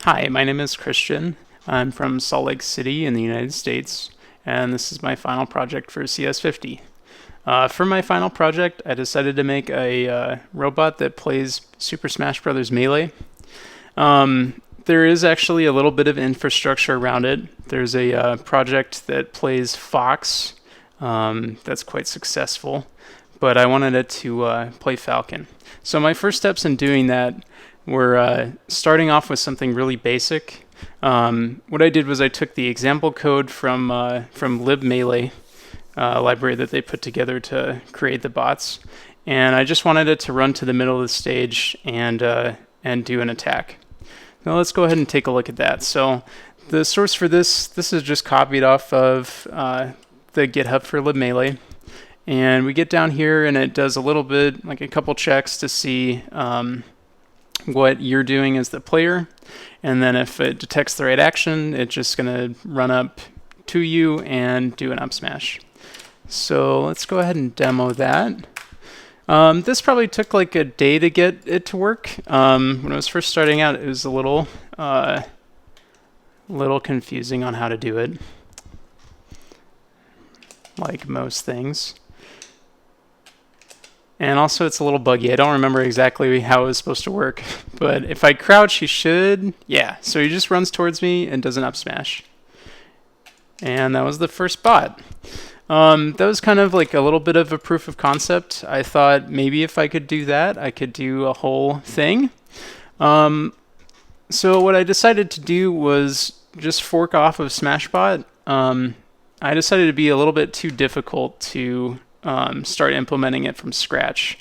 Hi, my name is Christian. I'm from Salt Lake City in the United States, and this is my final project for cs50. For my final project, I decided to make a robot that plays Super Smash Bros. Melee. There is actually a little bit of infrastructure around it. There's a project that plays Fox that's quite successful, but I wanted it to play Falcon. So my first steps in doing that were starting off with something really basic. What I did was I took the example code from libmelee library that they put together to create the bots, and I just wanted it to run to the middle of the stage and do an attack. Now let's go ahead and take a look at that. So the source for this is just copied off of the GitHub for libmelee, and we get down here and it does a little bit, like a couple checks to see what you're doing as the player, and then if it detects the right action, it's just going to run up to you and do an up smash. So let's go ahead and demo that. This probably took like a day to get it to work. When I was first starting out, it was a little confusing on how to do it, like most things. And also it's a little buggy. I don't remember exactly how it was supposed to work, but if I crouch, he should, yeah. So he just runs towards me and does an up smash. And that was the first bot. That was kind of like a little bit of a proof of concept. I thought maybe if I could do that, I could do a whole thing. So what I decided to do was just fork off of smashbot. I decided to be a little bit too difficult to start implementing it from scratch.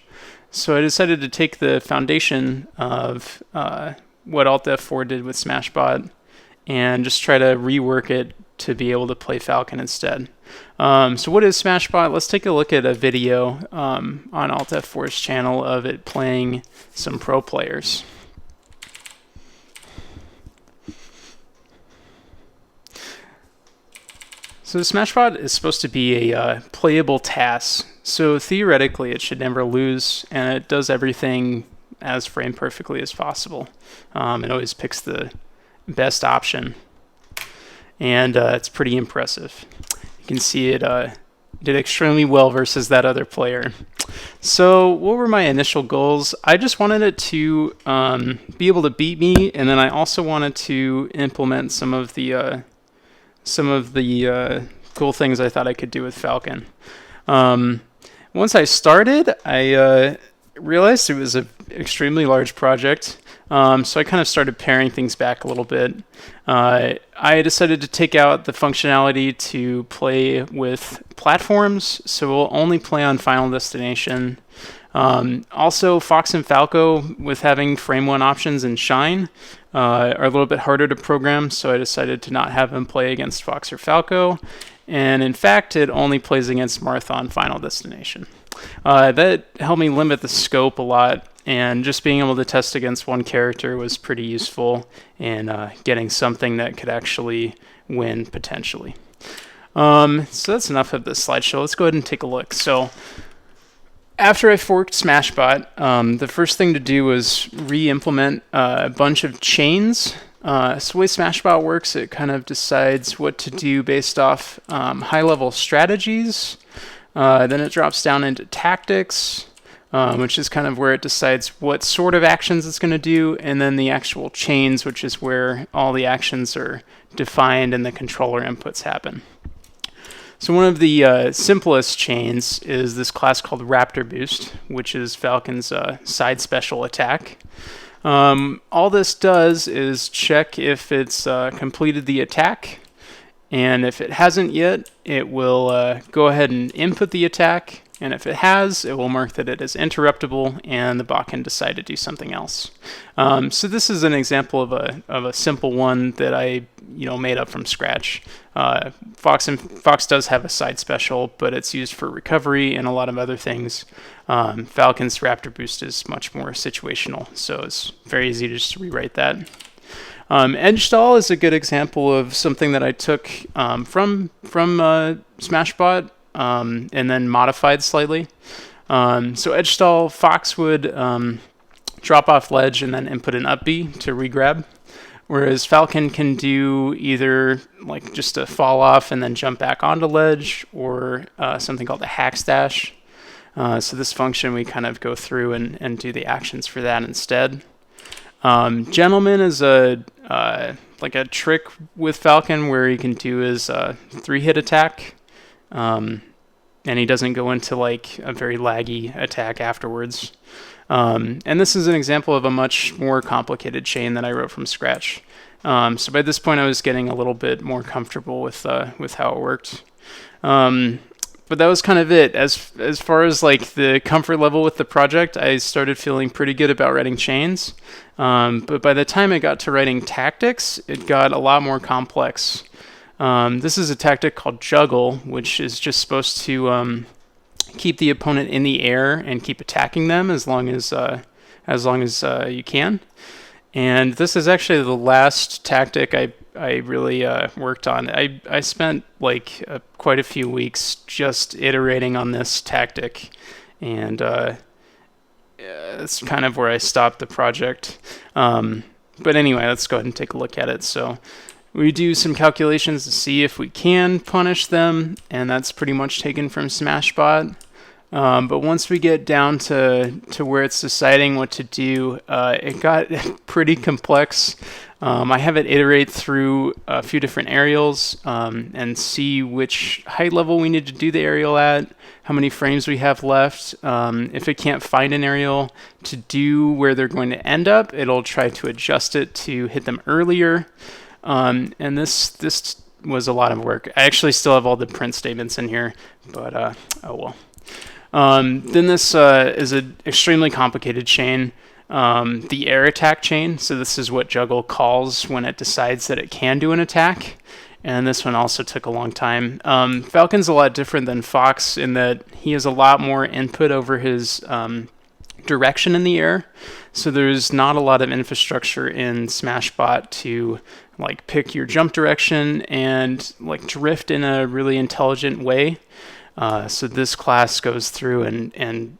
So I decided to take the foundation of what Alt F4 did with smashbot and just try to rework it to be able to play Falcon instead. So what is smashbot? Let's take a look at a video on Alt F4's channel of it playing some pro players. So the smashbot is supposed to be a playable TAS, so theoretically it should never lose, and it does everything as frame perfectly as possible. It always picks the best option, and it's pretty impressive. You can see it did extremely well versus that other player. So what were my initial goals? I just wanted it to be able to beat me, and then I also wanted to implement some of the cool things I thought I could do with Falcon. Once I started, I realized it was an extremely large project, so I kind of started paring things back a little bit. I decided to take out the functionality to play with platforms, so we'll only play on Final Destination. Also, Fox and Falco, with having frame 1 options in Shine, are a little bit harder to program, so I decided to not have them play against Fox or Falco. And in fact, it only plays against Marth Final Destination. That helped me limit the scope a lot, and just being able to test against one character was pretty useful in getting something that could actually win potentially. So that's enough of this slideshow. Let's go ahead and take a look. So after I forked smashbot, the first thing to do was re-implement a bunch of chains. So the way smashbot works, it kind of decides what to do based off high-level strategies. Then it drops down into tactics, which is kind of where it decides what sort of actions it's going to do, and then the actual chains, which is where all the actions are defined and the controller inputs happen. So one of the simplest chains is this class called Raptor Boost, which is Falcon's side special attack. All this does is check if it's completed the attack, and if it hasn't yet, it will go ahead and input the attack, and if it has, it will mark that it is interruptible, and the bot can decide to do something else. So this is an example of a simple one that I made up from scratch. Fox does have a side special, but it's used for recovery and a lot of other things. Falcon's Raptor Boost is much more situational, so it's very easy to just rewrite that. Edge stall is a good example of something that I took from smashbot and then modified slightly. So edge stall, Fox would drop off ledge and then input an up B to regrab. whereas Falcon can do either like just a fall off and then jump back onto ledge, or something called a hack stash. So this function, we kind of go through and do the actions for that instead. Gentleman is like a trick with Falcon where he can do his 3-hit attack, and he doesn't go into like a very laggy attack afterwards. And this is an example of a much more complicated chain that I wrote from scratch. So by this point, I was getting a little bit more comfortable with how it worked. But that was kind of it. As far as like the comfort level with the project, I started feeling pretty good about writing chains. But by the time I got to writing tactics, it got a lot more complex. This is a tactic called juggle, which is just supposed to keep the opponent in the air and keep attacking them as long as you can. And this is actually the last tactic I really worked on. I spent like quite a few weeks just iterating on this tactic, and it's kind of where I stopped the project. But anyway, let's go ahead and take a look at it. So we do some calculations to see if we can punish them, and that's pretty much taken from smashbot. But once we get down to where it's deciding what to do, it got pretty complex. I have it iterate through a few different aerials and see which height level we need to do the aerial at, how many frames we have left. If it can't find an aerial to do where they're going to end up, it'll try to adjust it to hit them earlier. And this was a lot of work. I actually still have all the print statements in here, but oh well. Then this is an extremely complicated chain, the air attack chain. So this is what juggle calls when it decides that it can do an attack. And this one also took a long time. Falcon's a lot different than Fox in that he has a lot more input over his direction in the air. So there's not a lot of infrastructure in smashbot to like pick your jump direction and like drift in a really intelligent way. So this class goes through and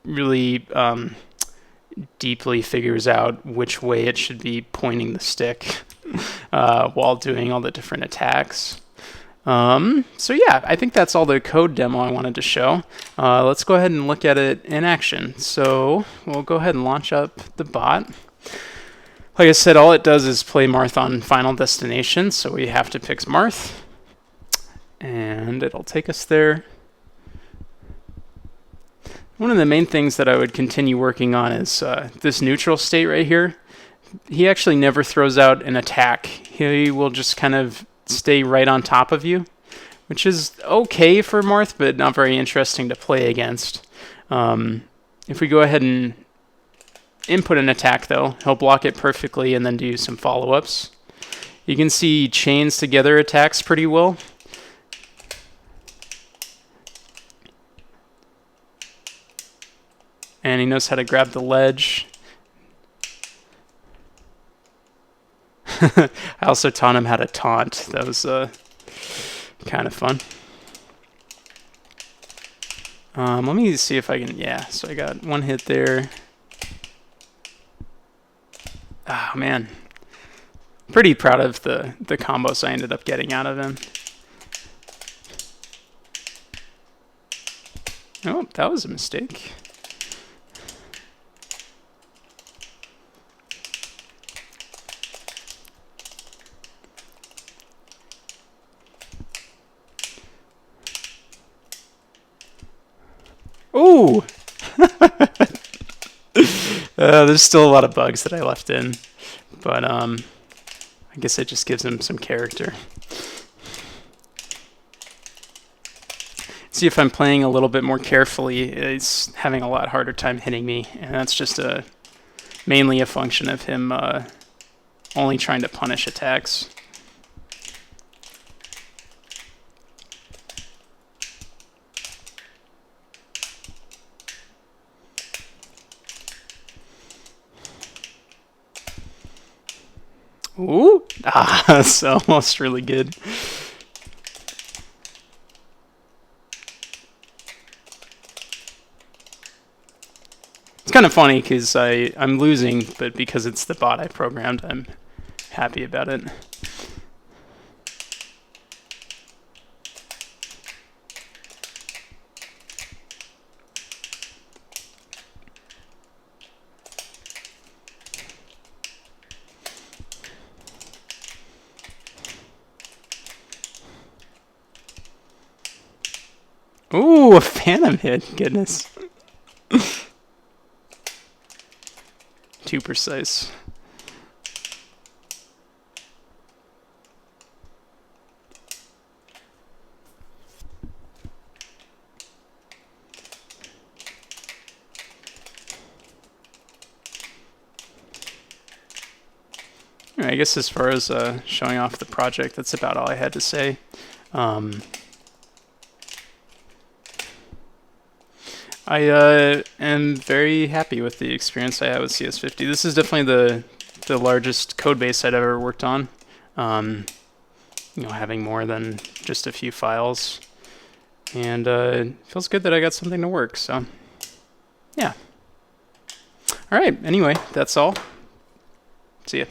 really deeply figures out which way it should be pointing the stick while doing all the different attacks. So yeah, I think that's all the code demo I wanted to show. Let's go ahead and look at it in action. So we'll go ahead and launch up the bot. Like I said, all it does is play Marth on Final Destination, so we have to pick Marth, and it'll take us there. One of the main things that I would continue working on is this neutral state right here. He actually never throws out an attack. He will just kind of stay right on top of you, which is okay for Marth, but not very interesting to play against. If we go ahead and input an attack, though, he'll block it perfectly and then do some follow-ups. You can see chains together attacks pretty well. And he knows how to grab the ledge. I also taught him how to taunt. That was kind of fun. Let me see if I can... Yeah, so I got one hit there. Oh, man. Pretty proud of the combos I ended up getting out of him. Oh, that was a mistake. Ooh! There's still a lot of bugs that I left in, but I guess it just gives him some character. See, if I'm playing a little bit more carefully, it's having a lot harder time hitting me, and that's just mainly a function of him only trying to punish attacks. Ooh! Ah, that's almost really good. It's kind of funny because I'm losing, but because it's the bot I programmed, I'm happy about it. Ooh, a phantom hit. Goodness. Too precise. I guess as far as showing off the project, that's about all I had to say. I am very happy with the experience I had with cs50. This is definitely the largest code base I'd ever worked on. You know, having more than just a few files, and it feels good that I got something to work. So, yeah. All right. Anyway, that's all. See ya.